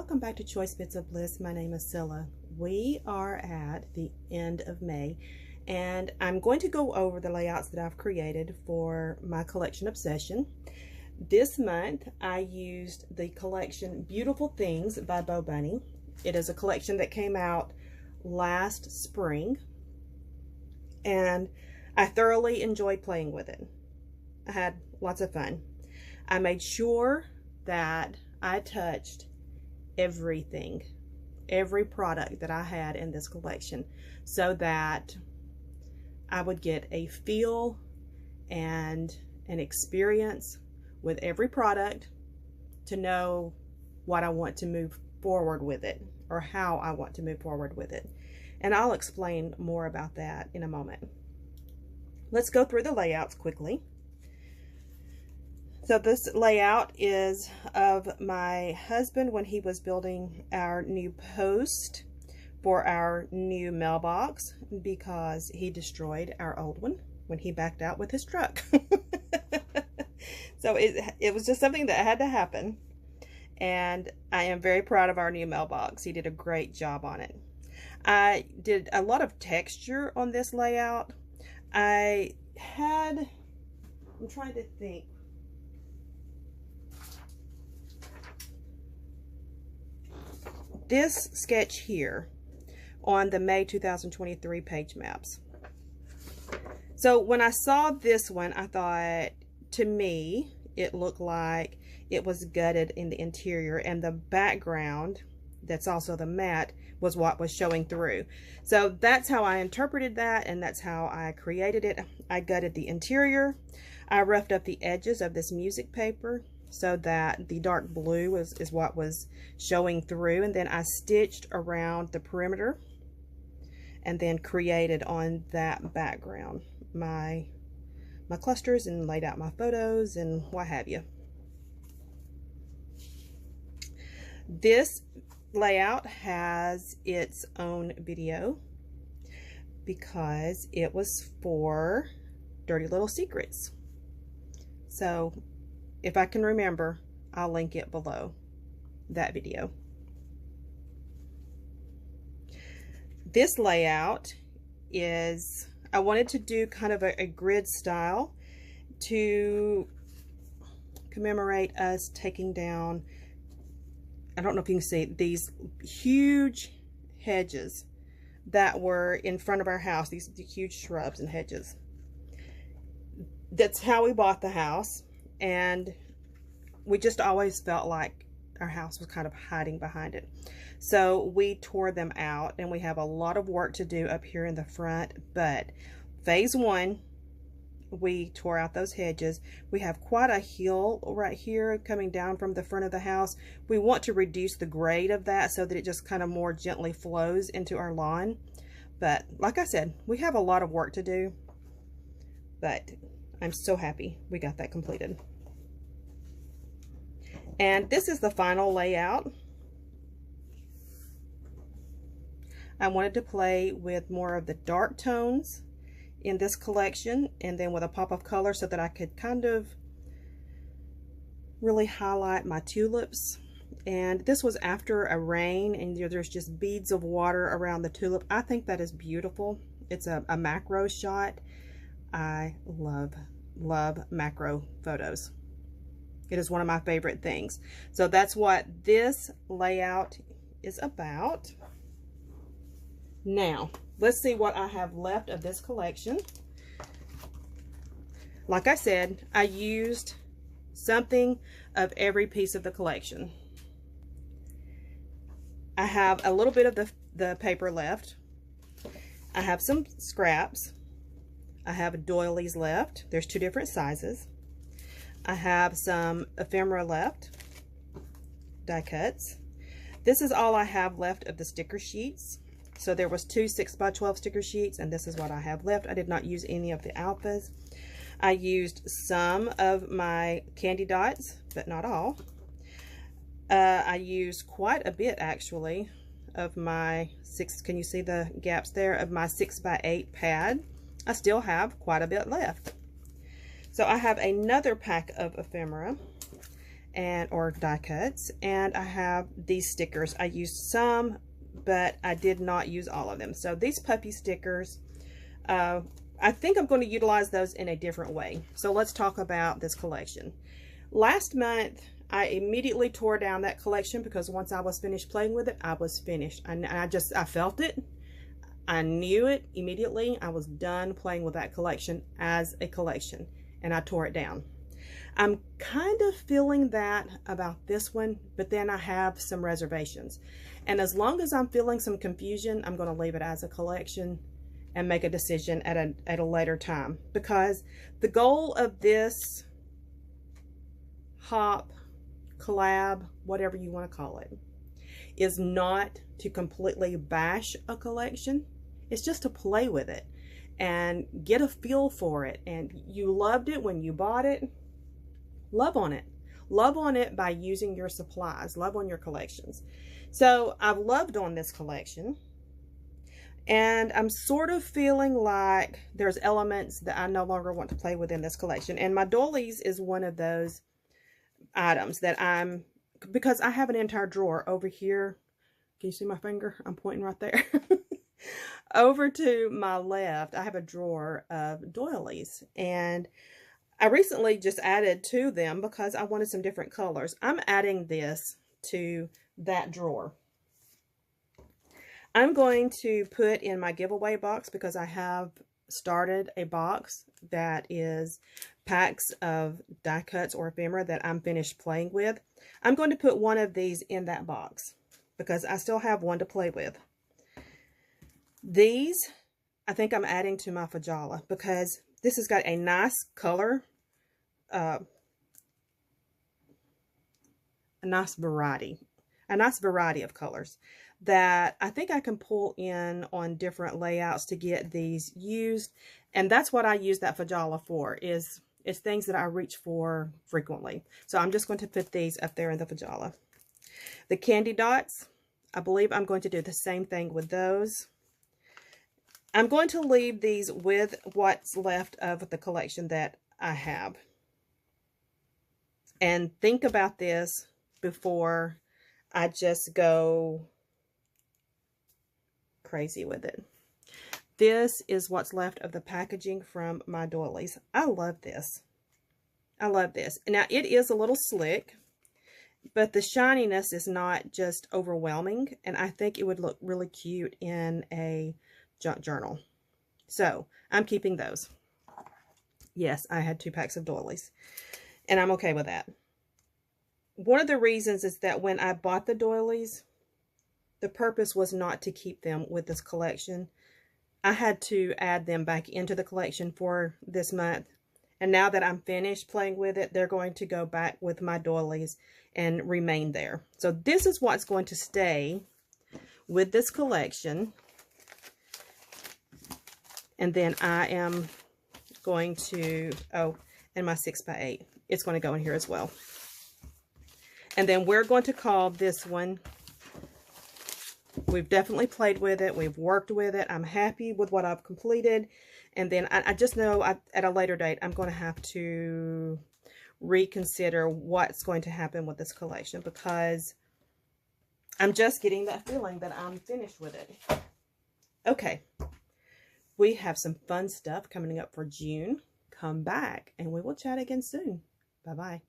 welcome back to Choice Bits of Bliss. My name is Cilla. We are at the end of May and I'm going to go over the layouts that I've created for my collection Obsession. This month I used the collection Beautiful Things by Bo Bunny. It is a collection that came out last spring and I thoroughly enjoyed playing with it. I had lots of fun. I made sure that I touched everything, every product that I had in this collection, so that I would get a feel and an experience with every product to know what I want to move forward with it, or how I want to move forward with it. And I'll explain more about that in a moment. Let's go through the layouts quickly. So this layout is of my husband when he was building our new post for our new mailbox, because he destroyed our old one when he backed out with his truck. So it was just something that had to happen. And I am very proud of our new mailbox. He did a great job on it. I did a lot of texture on this layout. I'm trying to think. This sketch here on the May 2023 page maps. So when I saw this one, I thought, to me, it looked like it was gutted in the interior, and the background, that's also the mat, was what was showing through. So that's how I interpreted that, and that's how I created it. I gutted the interior. I roughed up the edges of this music paper so that the dark blue is what was showing through, and then I stitched around the perimeter and then created on that background my clusters and laid out my photos and what have you. This layout has its own video because it was for Dirty Little Secrets. So if I can remember, I'll link it below, that video. This layout is, I wanted to do kind of a grid style to commemorate us taking down, I don't know if you can see, these huge hedges that were in front of our house, these huge shrubs and hedges. That's how we bought the house. And we just always felt like our house was kind of hiding behind it. So we tore them out, and we have a lot of work to do up here in the front. But phase one, we tore out those hedges. We have quite a hill right here coming down from the front of the house. We want to reduce the grade of that so that it just kind of more gently flows into our lawn. But like I said, we have a lot of work to do. But I'm so happy we got that completed. And this is the final layout. I wanted to play with more of the dark tones in this collection, and then with a pop of color so that I could kind of really highlight my tulips. And this was after a rain, and there's just beads of water around the tulip. I think that is beautiful. It's a macro shot. I love macro photos. It is one of my favorite things. So that's what this layout is about. Now, let's see what I have left of this collection. Like I said, I used something of every piece of the collection. I have a little bit of the paper left. I have some scraps. I have doilies left. There's two different sizes. I have some ephemera left, die cuts. This is all I have left of the sticker sheets. So there was two 6x12 sticker sheets, and this is what I have left. I did not use any of the alphas. I used some of my candy dots, but not all. I used quite a bit, actually, of my can you see the gaps there, of my 6x8 pad. I still have quite a bit left. So I have another pack of ephemera, or die cuts, and I have these stickers. I used some, but I did not use all of them. So these puppy stickers, I think I'm going to utilize those in a different way. So let's talk about this collection. Last month, I immediately tore down that collection because once I was finished playing with it, I was finished. I felt it. I knew it immediately. I was done playing with that collection as a collection, and I tore it down. I'm kind of feeling that about this one, but then I have some reservations. And as long as I'm feeling some confusion, I'm going to leave it as a collection and make a decision at a later time, because the goal of this hop, collab, whatever you want to call it, is not to completely bash a collection. It's just to play with it and get a feel for it. And you loved it when you bought it. Love on it. Love on it by using your supplies. Love on your collections. So I've loved on this collection. And I'm sort of feeling like there's elements that I no longer want to play with in this collection. And my doilies is one of those items that because I have an entire drawer over here. Can you see my finger? I'm pointing right there. Over to my left, I have a drawer of doilies. And I recently just added to them because I wanted some different colors. I'm adding this to that drawer. I'm going to put in my giveaway box, because I have started a box that is packs of die cuts or ephemera that I'm finished playing with. I'm going to put one of these in that box because I still have one to play with. These, I think I'm adding to my Fajala because this has got a nice color, a nice variety of colors that I think I can pull in on different layouts to get these used. And that's what I use that Fajala for, is it's things that I reach for frequently. So I'm just going to put these up there in the Fajala. The candy dots, I believe I'm going to do the same thing with those. I'm going to leave these with what's left of the collection that I have. And think about this before I just go crazy with it. This is what's left of the packaging from my doilies. I love this. I love this. Now, it is a little slick, but the shininess is not just overwhelming, and I think it would look really cute in a junk journal. So, I'm keeping those. Yes, I had 2 packs of doilies, and I'm okay with that. One of the reasons is that when I bought the doilies, the purpose was not to keep them with this collection. I had to add them back into the collection for this month. And now that I'm finished playing with it, they're going to go back with my doilies and remain there. So this is what's going to stay with this collection. And then I am going to, and my 6x8. It's going to go in here as well. And then we're going to call this one, we've definitely played with it. We've worked with it. I'm happy with what I've completed. And then I just know at a later date, I'm going to have to reconsider what's going to happen with this collection, because I'm just getting that feeling that I'm finished with it. Okay. We have some fun stuff coming up for June. Come back and we will chat again soon. Bye-bye.